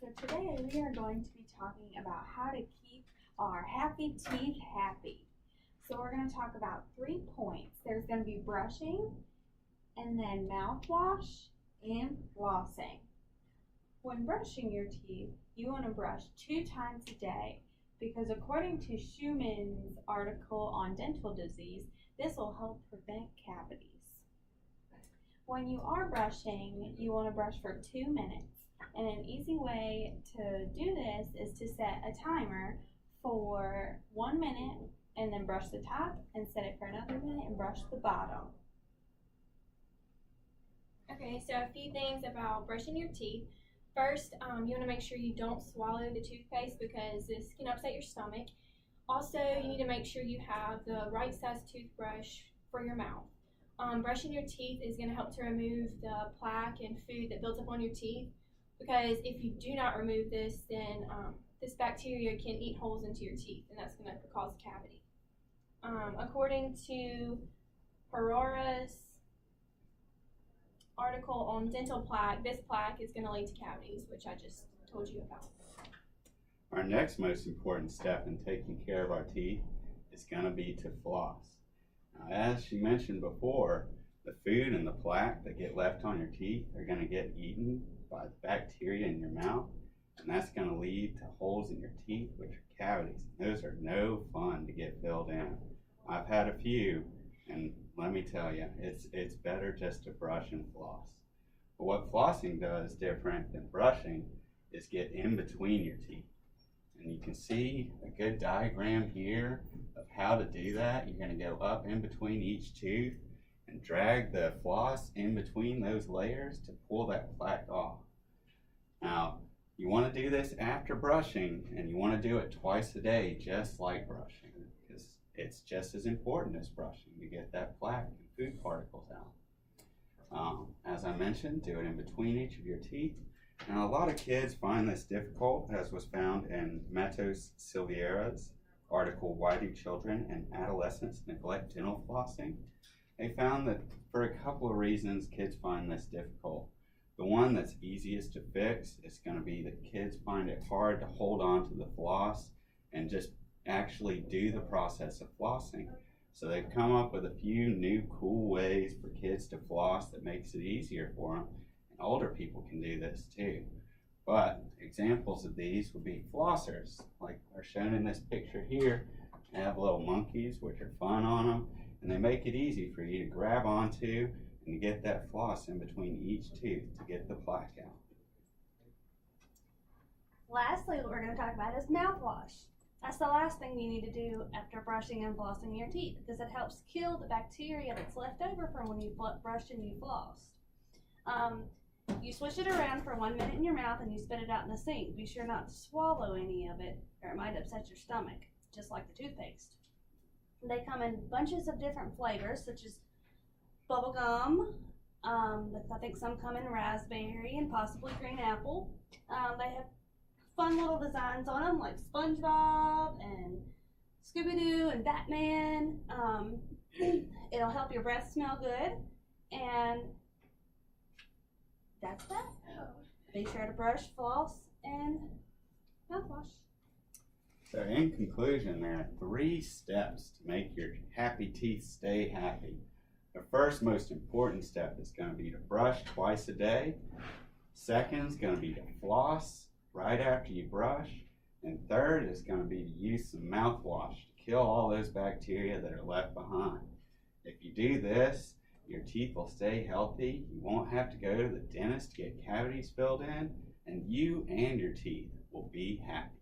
So today we are going to be talking about how to keep our happy teeth happy. So we're going to talk about 3 points. There's going to be brushing, and then mouthwash, and flossing. When brushing your teeth, you want to brush 2 times a day because according to Schumann's article on dental disease, this will help prevent cavities. When you are brushing, you want to brush for 2 minutes. And an easy way to do this is to set a timer for 1 minute and then brush the top and set it for another minute and brush the bottom. Okay, so a few things about brushing your teeth. First, you want to make sure you don't swallow the toothpaste because this can upset your stomach. Also, you need to make sure you have the right size toothbrush for your mouth. Brushing your teeth is going to help to remove the plaque and food that builds up on your teeth, because if you do not remove this, then this bacteria can eat holes into your teeth, and that's going to cause a cavity. According to Herrera's article on dental plaque, this plaque is going to lead to cavities, which I just told you about. Our next most important step in taking care of our teeth is going to be to floss. Now, as she mentioned before, the food and the plaque that get left on your teeth are going to get eaten by the bacteria in your mouth, and that's going to lead to holes in your teeth, which are cavities. Those are no fun to get filled in. I've had a few, and let me tell you, it's better just to brush and floss. But what flossing does different than brushing is get in between your teeth. And you can see a good diagram here of how to do that. You're going to go up in between each tooth and drag the floss in between those layers to pull that plaque off. Now, you want to do this after brushing, and you want to do it twice a day, just like brushing, because it's just as important as brushing to get that plaque and food particles out. As I mentioned, do it in between each of your teeth. Now, a lot of kids find this difficult, as was found in Matos Silveira's article, Why Do Children and Adolescents Neglect Dental Flossing? They found that for a couple of reasons kids find this difficult. The one that's easiest to fix is going to be that kids find it hard to hold on to the floss and just actually do the process of flossing. So they've come up with a few new cool ways for kids to floss that makes it easier for them. And older people can do this too. But examples of these would be flossers, like are shown in this picture here. They have little monkeys, which are fun on them, and they make it easy for you to grab onto and to get that floss in between each tooth to get the plaque out. Lastly, what we're going to talk about is mouthwash. That's the last thing you need to do after brushing and flossing your teeth, because it helps kill the bacteria that's left over from when you brushed and you flossed. You swish it around for 1 minute in your mouth and you spit it out in the sink. Be sure not to swallow any of it, or it might upset your stomach, just like the toothpaste. They come in bunches of different flavors, such as bubble gum. I think some come in raspberry and possibly green apple. They have fun little designs on them, like SpongeBob and Scooby-Doo and Batman. It'll help your breath smell good, and that's that. Be sure to brush, floss, and mouthwash. So in conclusion, there are 3 steps to make your happy teeth stay happy. The first most important step is going to be to brush twice a day. Second is going to be to floss right after you brush. And third is going to be to use some mouthwash to kill all those bacteria that are left behind. If you do this, your teeth will stay healthy. You won't have to go to the dentist to get cavities filled in, and you and your teeth will be happy.